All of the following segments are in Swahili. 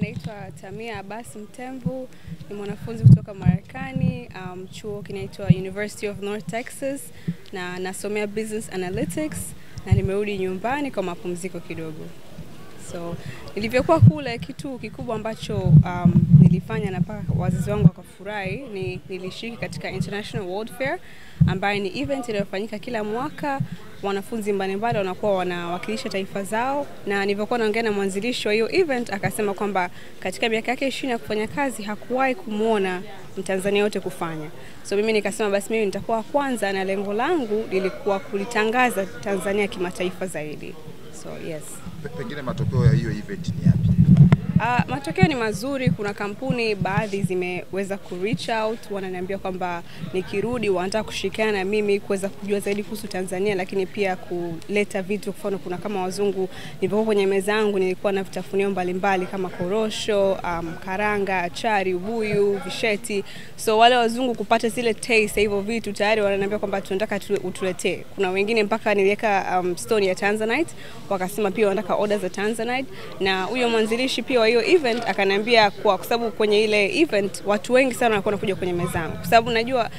naitwa Tamia Abbas Mtemvu, ni mwanafunzi kutoka Marekani, chuo kinaitwa University of North Texas, na nasomea Business Analytics, na nimerudi nyumbani kwa mapumziko kidogo. So, nilivyokuwa kule, kitu kikubwa ambacho nilifanya na mpaka wazazi wangu wakafurahi ni nilishiriki katika International World Fair, ambayo ni event inayofanyika kila mwaka. Wanafunzi mbalimbali wanakuwa wanawakilisha taifa zao, na nilivyokuwa naongea na mwanzilishi wa hiyo event akasema kwamba katika miaka yake 20 ya kufanya kazi hakuwahi kumuona Mtanzania yote kufanya. So mimi nikasema basi mimi nitakuwa kwanza, na lengo langu lilikuwa kulitangaza Tanzania kimataifa zaidi. So yes. Pengine matokeo ya hiyo event ni yapi? Matokeo ni mazuri. Kuna kampuni baadhi zimeweza ku reach out, wananiambia kwamba nikirudi wanataka kushirikiana na mimi kuweza kujua zaidi kuhusu Tanzania, lakini pia kuleta vitu. Kwa mfano kuna kama wazungu, nilipokuwa kwenye meza yangu nilikuwa na vitafunio mbalimbali kama korosho, karanga, achari, ubuyu, visheti. So wale wazungu kupata zile taste hivyo vitu tayari wananiambia kwamba tunataka utuletee. Kuna wengine mpaka niliweka stone ya Tanzanite, wakasema pia wanataka order za Tanzanite, na huyo mwanzilishi pia hiyo event akaniambia kwa sababu kwenye ile event watu wengi sana wanakuwa wanakuja kwenye meza yangu, kwa sababu najua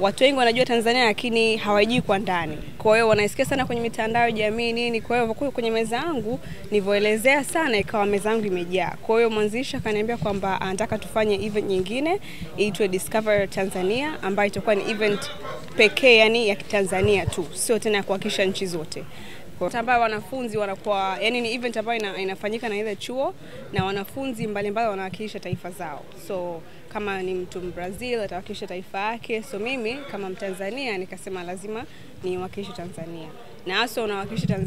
watu wengi wanajua Tanzania lakini hawajui kwa ndani. Kwa hiyo wanaisikia sana kwenye mitandao ya jamii nini. Kwa hiyo kwenye meza yangu nilivyoelezea sana ikawa meza yangu imejaa. Kwa hiyo mwanzilishi akaniambia kwamba anataka tufanye event nyingine iitwe Discover Tanzania, ambayo itakuwa ni event pekee yani ya Tanzania tu, sio tena kuhakikisha nchi zote. Ambayo wanafunzi wanakuwa, yani ni event ambayo inafanyika na ile chuo, na wanafunzi mbalimbali wanawakilisha taifa zao. So kama ni mtu Brazil atawakilisha taifa yake, so mimi kama Mtanzania nikasema lazima niwakilishe Tanzania. Na hasa unawakilisha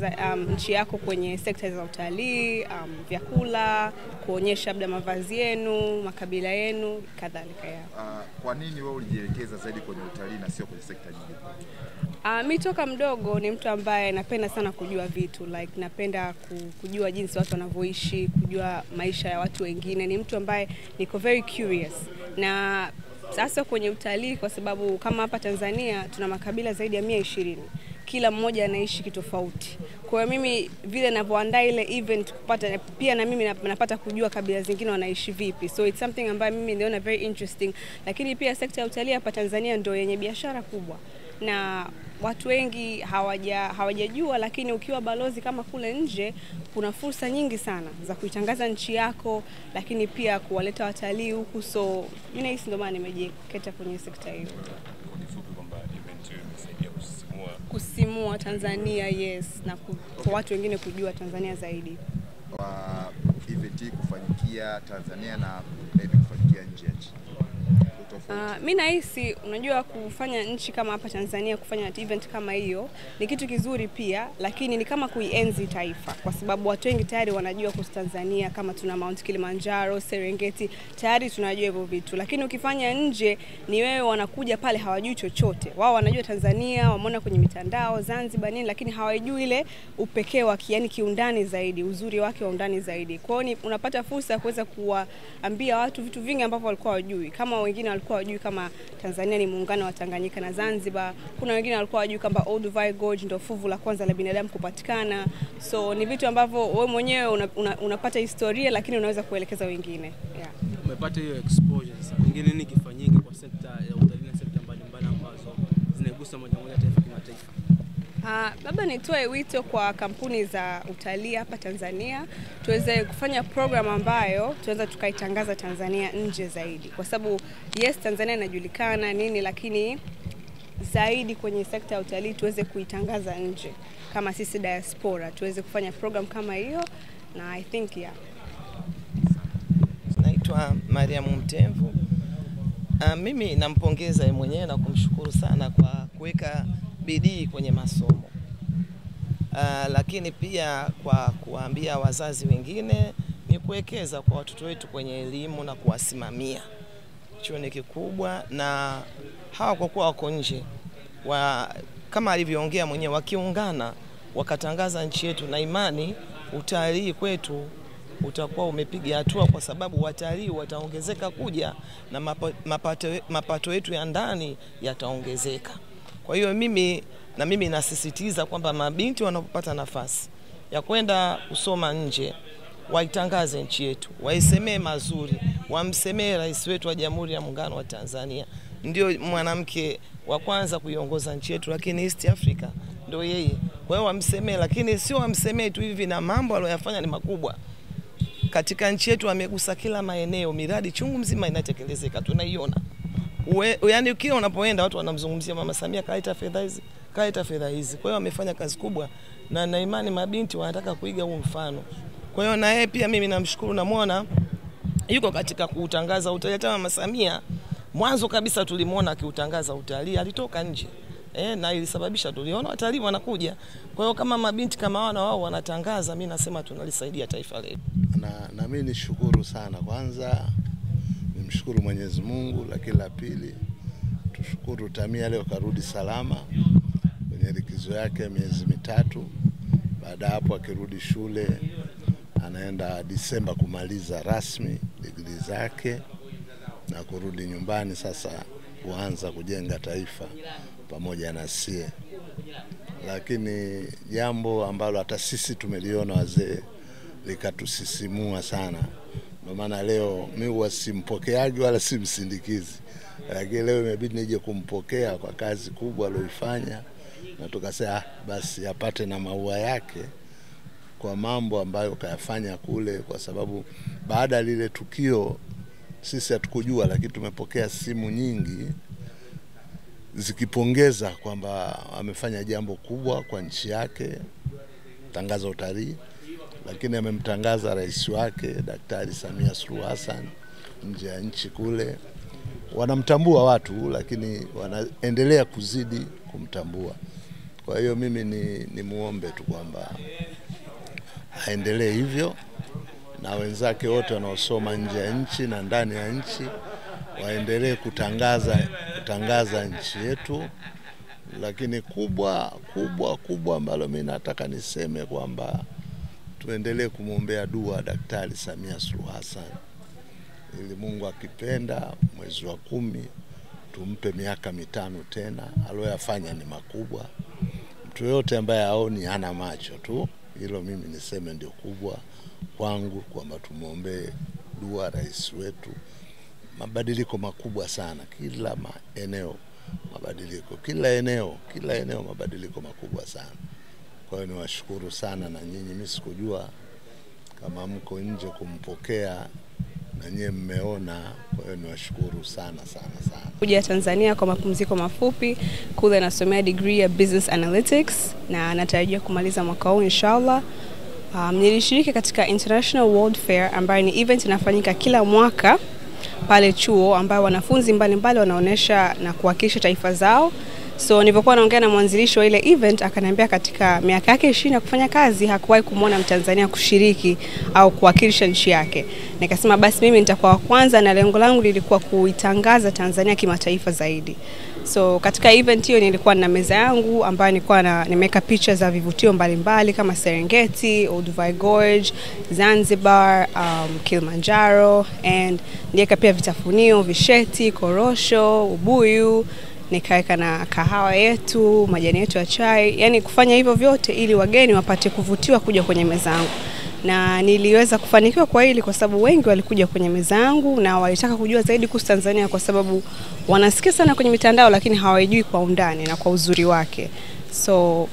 nchi yako kwenye sekta za utalii, vyakula, kuonyesha labda mavazi yenu, makabila yenu, kadhalika. Kwa nini wewe ulijielekeza zaidi kwenye utalii na sio kwenye sekta nyingine? Mimi toka mdogo ni mtu ambaye napenda sana kujua vitu, like napenda kujua jinsi watu wanavyoishi, kujua maisha ya watu wengine. Ni mtu ambaye niko very curious. Na sasa kwenye utalii, kwa sababu kama hapa Tanzania tuna makabila zaidi ya 120. Kila mmoja anaishi kitofauti. Kwa hiyo mimi vile ninavyoandaa ile event kupata pia na mimi napata kujua kabila zingine wanaishi vipi. So it's something ambayo mimi niliona very interesting. Lakini pia sekta ya utalii hapa Tanzania ndio yenye biashara kubwa, na watu wengi hawajajua, lakini ukiwa balozi kama kule nje kuna fursa nyingi sana za kuitangaza nchi yako, lakini pia kuwaleta watalii huku. So mimi hisi ndio maana nimejikita kwenye sekta hiyo. Kusimua Tanzania, yes, na kwa watu wengine kujua Tanzania zaidi. Event kufanyikia Tanzania na maybe kufanyikia nje ya nchi. Mimi nahisi unajua kufanya nchi kama hapa Tanzania, kufanya event kama hiyo ni kitu kizuri pia, lakini ni kama kuienzi taifa, kwa sababu watu wengi tayari wanajua kuhusu Tanzania, kama tuna Mount Kilimanjaro, Serengeti, tayari tunajua hivyo vitu. Lakini ukifanya nje ni wewe wanakuja pale hawajui chochote. Wao wanajua Tanzania, wameona kwenye mitandao, Zanzibar nini, lakini hawajui ile upekee wa yani kiundani zaidi, uzuri wake wa undani zaidi. Kwa hiyo unapata fursa ya kuweza kuwaambia watu vitu vingi ambavyo walikuwa hawajui. Kama wengine walikuwa hawajui kama Tanzania ni muungano wa Tanganyika na Zanzibar. Kuna wengine walikuwa hawajui kwamba Olduvai Gorge ndio fuvu la kwanza la binadamu kupatikana. So ni vitu ambavyo wewe mwenyewe unapata historia, lakini unaweza kuelekeza wengine. Yeah. Umepata hiyo exposure sasa. Pengine nini kifanyike kwa sekta ya utalii na sekta mbalimbali ambazo zinagusa moja kwa moja taifa kimataifa? Labda nitoe wito kwa kampuni za utalii hapa Tanzania tuweze kufanya program ambayo tuweza tukaitangaza Tanzania nje zaidi, kwa sababu yes Tanzania inajulikana nini, lakini zaidi kwenye sekta ya utalii tuweze kuitangaza nje kama sisi diaspora, tuweze kufanya program kama hiyo, na I think yeah. Naitwa Mariam Mtemvu. Mimi nampongeza yeye mwenyewe na kumshukuru sana kwa kuweka bidii kwenye masomo. Lakini pia kwa kuambia wazazi wengine ni kuwekeza kwa watoto wetu kwenye elimu na kuwasimamia. Hicho ni kikubwa, na hawa kwa kuwa wako nje kama alivyoongea mwenyewe, wakiungana wakatangaza nchi yetu, na imani utalii kwetu utakuwa umepiga hatua, kwa sababu watalii wataongezeka kuja na mapato yetu ya ndani yataongezeka. Kwa hiyo mimi nasisitiza kwamba mabinti wanapopata nafasi ya kwenda kusoma nje waitangaze nchi yetu, waisemee mazuri, wamsemee rais wetu wa Jamhuri ya Muungano wa Tanzania. Ndio mwanamke wa kwanza kuiongoza nchi yetu, lakini East Africa ndio yeye. Kwa hiyo wamsemee, lakini sio wamsemee tu hivi, na mambo aliyofanya ni makubwa. Katika nchi yetu amegusa kila maeneo, miradi chungu mzima inatekelezeka, tunaiona. Yaani kila unapoenda watu wanamzungumzia Mama Samia kaleta fedha hizi, kaleta fedha hizi. Kwa hiyo amefanya kazi kubwa, na imani mabinti wanataka kuiga huu mfano. Kwa hiyo na yeye pia mimi namshukuru, namuona yuko katika kuutangaza utalii. Mama Samia mwanzo kabisa tulimuona akiutangaza utalii, alitoka nje. Na ilisababisha tuliona watalii wanakuja. Kwa hiyo kama mabinti kama wana wao wanatangaza, mimi nasema tunalisaidia taifa letu. Na mimi nishukuru sana. Kwanza nimshukuru Mwenyezi Mungu, lakini la pili tushukuru Tamia leo karudi salama kwenye likizo yake miezi mitatu. Baada hapo akirudi shule anaenda Disemba kumaliza rasmi degree zake na kurudi nyumbani sasa kuanza kujenga taifa pamoja na sie. Lakini jambo ambalo hata sisi tumeliona wazee likatusisimua sana. Ndio maana leo mimi wasimpokeaji wala simsindikizi. Lakini leo imebidi nije kumpokea kwa kazi kubwa aliyoifanya, na tukasema basi apate na maua yake kwa mambo ambayo kayafanya kule, kwa sababu baada ya lile tukio sisi hatukujua, lakini tumepokea simu nyingi zikipongeza kwamba amefanya jambo kubwa kwa nchi yake, tangaza utalii, lakini amemtangaza rais wake Daktari Samia Suluhu Hassan nje ya nchi kule. Wanamtambua watu, lakini wanaendelea kuzidi kumtambua. Kwa hiyo mimi ni muombe tu kwamba aendelee hivyo, na wenzake wote wanaosoma nje ya nchi na ndani ya nchi waendelee kutangaza nchi yetu. Lakini kubwa ambalo mimi nataka niseme kwamba tuendelee kumuombea dua Daktari Samia Suluhu Hassan, ili Mungu akipenda mwezi wa 10 tumpe miaka 5 tena. Aliyofanya ni makubwa. Mtu yote ambaye haoni hana macho tu. Hilo mimi niseme ndio kubwa kwangu, kwamba tumuombee dua rais wetu. Mabadiliko makubwa sana, kila eneo mabadiliko, kila eneo mabadiliko makubwa sana. Kwa hiyo niwashukuru sana na nyinyi, mimi sikujua kama mko nje kumpokea na nyinyi mmeona. Kwa hiyo niwashukuru sana. Kuja Tanzania kwa mapumziko mafupi, kule nasomea degree ya Business Analytics na natarajia kumaliza mwaka huu inshallah. Nilishiriki katika International World Fair ambayo ni event inafanyika kila mwaka pale chuo, ambayo wanafunzi mbalimbali wanaonesha na kuwakilisha taifa zao. So nilipokuwa naongea na mwanzilishi wa ile event, akaniambia katika miaka yake 20 ya kufanya kazi hakuwahi kumuona Mtanzania kushiriki au kuwakilisha nchi yake. Nikasema basi mimi nitakuwa wa kwanza, na lengo langu lilikuwa kuitangaza Tanzania kimataifa zaidi. So katika event hiyo nilikuwa na meza yangu ambayo nilikuwa nimeweka picha za vivutio mbalimbali kama Serengeti, Olduvai Gorge, Zanzibar, Kilimanjaro, and niweka pia vitafunio, visheti, korosho, ubuyu, nikaweka na kahawa yetu, majani yetu ya chai. Yani kufanya hivyo vyote ili wageni wapate kuvutiwa kuja kwenye meza yangu. Na niliweza kufanikiwa kwa hili kwa sababu wengi walikuja kwenye meza yangu na walitaka kujua zaidi kuhusu Tanzania, kwa sababu wanasikia sana kwenye mitandao lakini hawajui kwa undani na kwa uzuri wake. So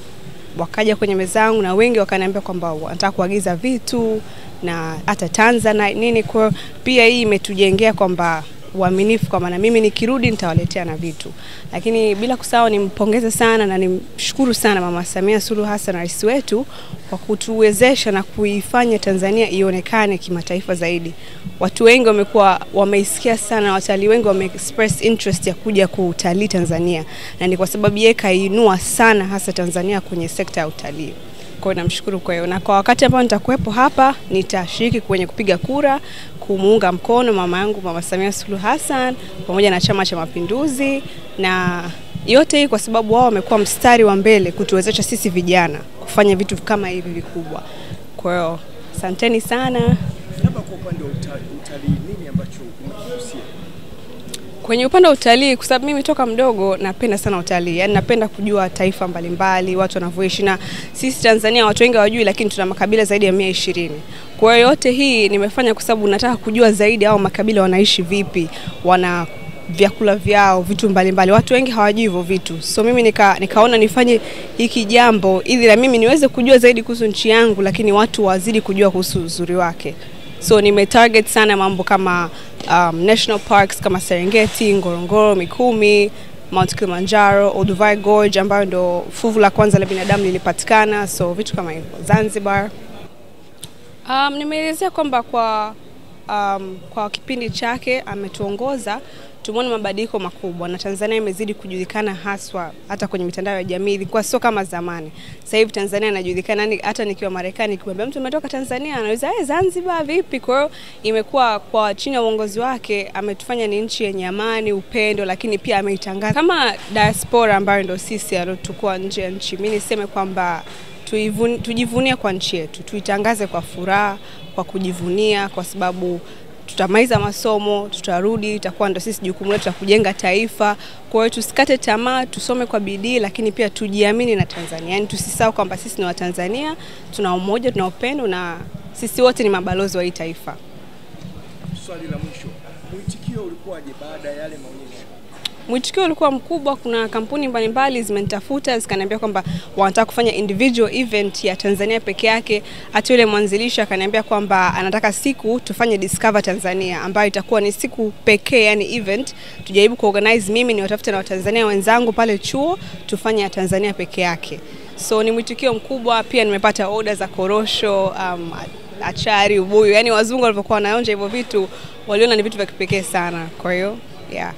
wakaja kwenye meza yangu na wengi wakaniambia kwamba wanataka kuagiza vitu na hata Tanzania nini. Kwa pia hii imetujengea kwamba uaminifu, kwa maana mimi nikirudi nitawaletea na vitu. Lakini bila kusahau nimpongeze sana na nimshukuru sana Mama Samia Suluhu Hassan, rais wetu, kwa kutuwezesha na kuifanya Tanzania ionekane kimataifa zaidi. Watu wengi wameisikia sana, watalii wengi wame-express interest ya kuja kutalii Tanzania, na ni kwa sababu yeye kainua sana hasa Tanzania kwenye sekta ya utalii. Kwa hiyo namshukuru kwa hiyo, na kwa wakati ambao nitakuwepo hapa nitashiriki kwenye kupiga kura kumuunga mkono mama yangu Mama Samia Suluhu Hassan pamoja na Chama cha Mapinduzi, na yote hii kwa sababu wao wamekuwa mstari wa mbele kutuwezesha sisi vijana kufanya vitu kama hivi vikubwa. Kwa hiyo asanteni sana. Hapa kwa upande wa utalii nini ambacho unakuhusia? Kwenye upande wa utalii, kwa sababu mimi toka mdogo napenda sana utalii. Yaani napenda kujua taifa mbalimbali, watu wanavyoishi, na sisi Tanzania watu wengi hawajui lakini tuna makabila zaidi ya 120. Kwa hiyo yote hii nimefanya kwa sababu nataka kujua zaidi hao makabila wanaishi vipi, wana vyakula vyao, vitu mbalimbali. Watu wengi hawajui hivyo vitu. So mimi nikaona nifanye hiki jambo ili na mimi niweze kujua zaidi kuhusu nchi yangu, lakini watu wazidi kujua kuhusu uzuri wake. So nimetarget sana mambo kama national parks kama Serengeti, Ngorongoro, Mikumi, Mount Kilimanjaro, Olduvai Gorge ambayo ndo fuvu la kwanza la binadamu lilipatikana, so vitu kama hivyo. Zanzibar. Nimeelezea kwamba kwa kipindi chake ametuongoza, tumeona mabadiliko makubwa na Tanzania imezidi kujulikana haswa hata kwenye mitandao ya jamii, kwa sio kama zamani. Sasa hivi Tanzania inajulikana, hata nikiwa Marekani nikimwambia mtu umetoka Tanzania anauliza Zanzibar vipi? Kwa hiyo imekuwa kwa chini ya uongozi wake ametufanya ni nchi yenye amani, upendo, lakini pia ameitangaza kama diaspora ambayo ndio sisi alotukua nje ya nchi. Mimi niseme kwamba tujivunie kwa nchi yetu, tuitangaze kwa furaha, kwa kujivunia, kwa sababu tutamaliza masomo, tutarudi, itakuwa ndo sisi jukumu letu la kujenga taifa. Kwa hiyo tusikate tamaa, tusome kwa bidii, lakini pia tujiamini na Tanzania. Yaani tusisahau kwamba sisi ni Watanzania, tuna umoja, tuna upendo na sisi wote ni mabalozi wa hii taifa. Swali la mwisho. Mwitikio ulikuwaje baada ya yale maonyesho? Mwitikio ulikuwa mkubwa. Kuna kampuni mbalimbali zimenitafuta zikaniambia kwamba wanataka kufanya individual event ya Tanzania peke yake. Hata yule mwanzilisha akaniambia kwamba anataka siku tufanye Discover Tanzania ambayo itakuwa ni siku pekee, yani event tujaribu kuorganize, mimi ni watafute na Watanzania wenzangu pale chuo tufanye ya Tanzania peke yake. So ni mwitikio mkubwa. Pia nimepata order za korosho, achari, ubuyu. Yani wazungu walipokuwa wanaonja hivyo vitu waliona ni vitu vya kipekee sana. Kwa hiyo yeah.